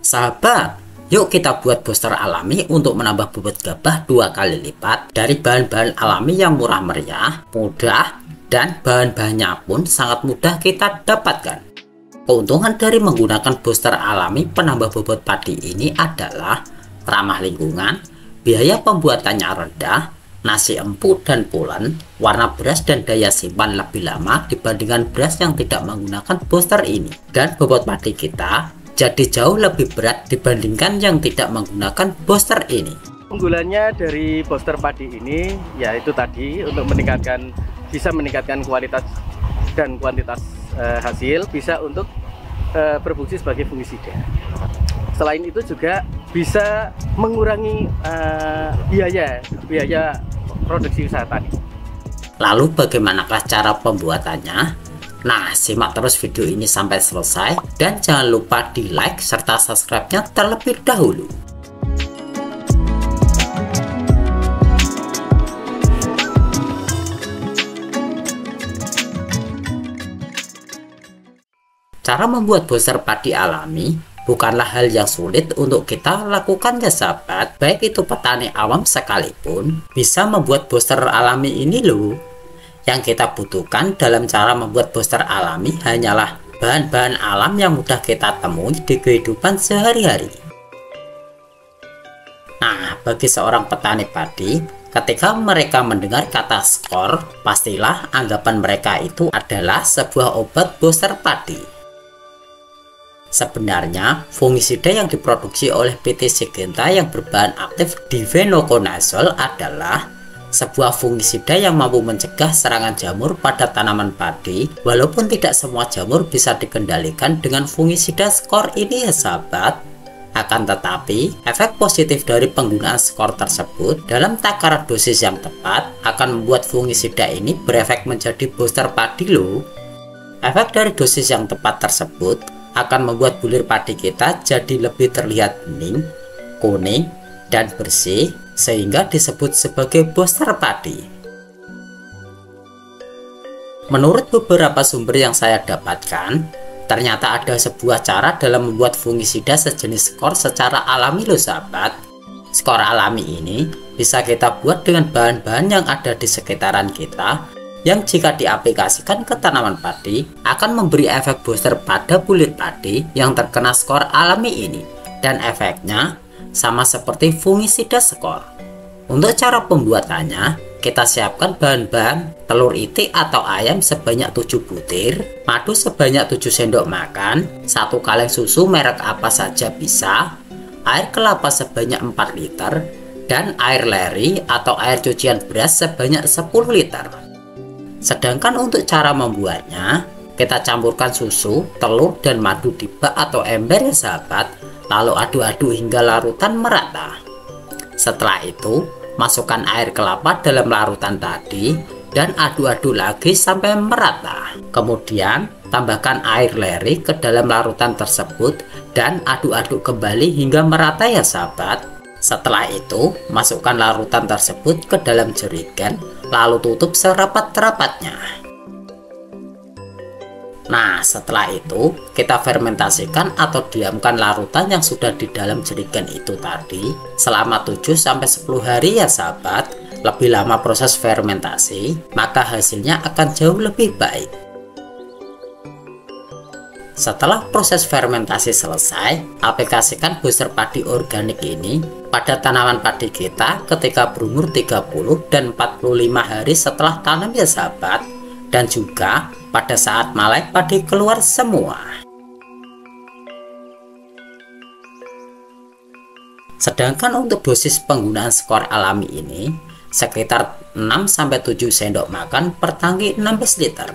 Sahabat, yuk kita buat booster alami untuk menambah bobot gabah 2 kali lipat dari bahan-bahan alami yang murah meriah, mudah, dan bahan-bahannya pun sangat mudah kita dapatkan. Keuntungan dari menggunakan booster alami penambah bobot padi ini adalah ramah lingkungan, biaya pembuatannya rendah, nasi empuk dan pulen, warna beras dan daya simpan lebih lama dibandingkan beras yang tidak menggunakan booster ini. Dan bobot padi kita jadi jauh lebih berat dibandingkan yang tidak menggunakan booster ini. Unggulannya dari booster padi ini yaitu tadi untuk bisa meningkatkan kualitas dan kuantitas hasil, bisa untuk berfungsi sebagai fungisida. Selain itu juga bisa mengurangi biaya produksi usaha tani. Lalu bagaimanakah cara pembuatannya? Nah, simak terus video ini sampai selesai dan jangan lupa di like serta subscribe-nya terlebih dahulu. Cara membuat booster padi alami bukanlah hal yang sulit untuk kita lakukan ya sahabat. Baik itu petani awam sekalipun bisa membuat booster alami ini loh. Yang kita butuhkan dalam cara membuat booster alami hanyalah bahan-bahan alam yang mudah kita temui di kehidupan sehari-hari. Nah, bagi seorang petani padi, ketika mereka mendengar kata skor, pastilah anggapan mereka itu adalah sebuah obat booster padi. Sebenarnya, fungisida yang diproduksi oleh PT Syngenta yang berbahan aktif difenoconazole adalah sebuah fungisida yang mampu mencegah serangan jamur pada tanaman padi. Walaupun tidak semua jamur bisa dikendalikan dengan fungisida skor ini ya sahabat, akan tetapi efek positif dari penggunaan skor tersebut dalam takaran dosis yang tepat akan membuat fungisida ini berefek menjadi booster padi loh. Efek dari dosis yang tepat tersebut akan membuat bulir padi kita jadi lebih terlihat bening, kuning, dan bersih, sehingga disebut sebagai booster padi. Menurut beberapa sumber yang saya dapatkan, ternyata ada sebuah cara dalam membuat fungisida sejenis skor secara alami loh sahabat. Skor alami ini bisa kita buat dengan bahan-bahan yang ada di sekitaran kita, yang jika diaplikasikan ke tanaman padi akan memberi efek booster pada bulir padi yang terkena skor alami ini, dan efeknya sama seperti fungisida skor. Untuk cara pembuatannya, kita siapkan bahan-bahan telur itik atau ayam sebanyak 7 butir, madu sebanyak 7 sendok makan, 1 kaleng susu merek apa saja bisa, air kelapa sebanyak 4 liter, dan air leri atau air cucian beras sebanyak 10 liter. Sedangkan untuk cara membuatnya, kita campurkan susu, telur, dan madu di bak atau ember ya sahabat, lalu aduk-aduk hingga larutan merata. Setelah itu, masukkan air kelapa dalam larutan tadi dan aduk-aduk lagi sampai merata. Kemudian, tambahkan air leri ke dalam larutan tersebut dan aduk-aduk kembali hingga merata ya sahabat. Setelah itu, masukkan larutan tersebut ke dalam jerigen, lalu tutup serapat-rapatnya. Nah, setelah itu kita fermentasikan atau diamkan larutan yang sudah di dalam jerigen itu tadi selama 7-10 hari ya sahabat. Lebih lama proses fermentasi, maka hasilnya akan jauh lebih baik. Setelah proses fermentasi selesai, aplikasikan booster padi organik ini pada tanaman padi kita ketika berumur 30 dan 45 hari setelah tanam ya sahabat, dan juga pada saat malai padi keluar semua. Sedangkan untuk dosis penggunaan skor alami ini sekitar 6-7 sendok makan per tangki 16 liter.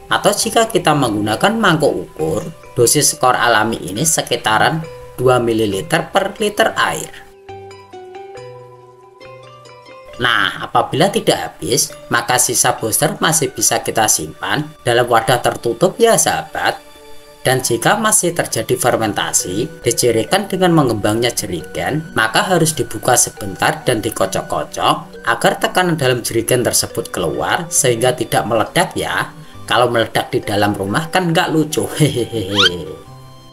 Atau jika kita menggunakan mangkok ukur, dosis skor alami ini sekitaran 2 ml per liter air. Nah, apabila tidak habis, maka sisa booster masih bisa kita simpan dalam wadah tertutup ya sahabat. Dan jika masih terjadi fermentasi, dicirikan dengan mengembangnya jerigen, maka harus dibuka sebentar dan dikocok-kocok agar tekanan dalam jerigen tersebut keluar sehingga tidak meledak ya. Kalau meledak di dalam rumah kan nggak lucu, hehehe.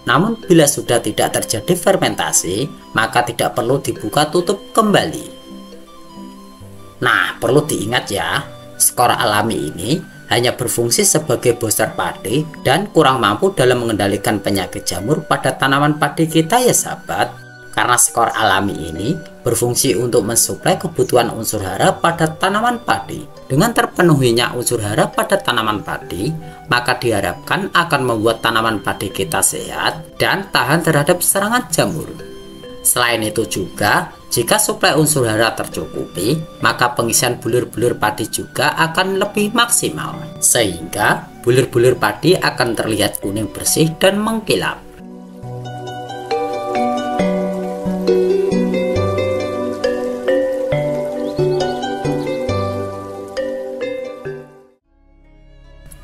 Namun bila sudah tidak terjadi fermentasi, maka tidak perlu dibuka tutup kembali. Nah, perlu diingat ya, skor alami ini hanya berfungsi sebagai booster padi dan kurang mampu dalam mengendalikan penyakit jamur pada tanaman padi kita ya sahabat. Karena skor alami ini berfungsi untuk mensuplai kebutuhan unsur hara pada tanaman padi. Dengan terpenuhinya unsur hara pada tanaman padi, maka diharapkan akan membuat tanaman padi kita sehat dan tahan terhadap serangan jamur. Selain itu juga, jika suplai unsur hara tercukupi, maka pengisian bulir-bulir padi juga akan lebih maksimal. Sehingga bulir-bulir padi akan terlihat kuning bersih dan mengkilap.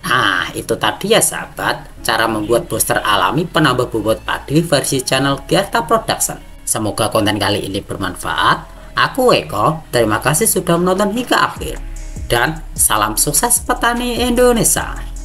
Nah, itu tadi ya sahabat, cara membuat booster alami penambah bobot padi versi channel Gyarta Production. Semoga konten kali ini bermanfaat. Aku Eko, terima kasih sudah menonton hingga akhir. Dan salam sukses petani Indonesia.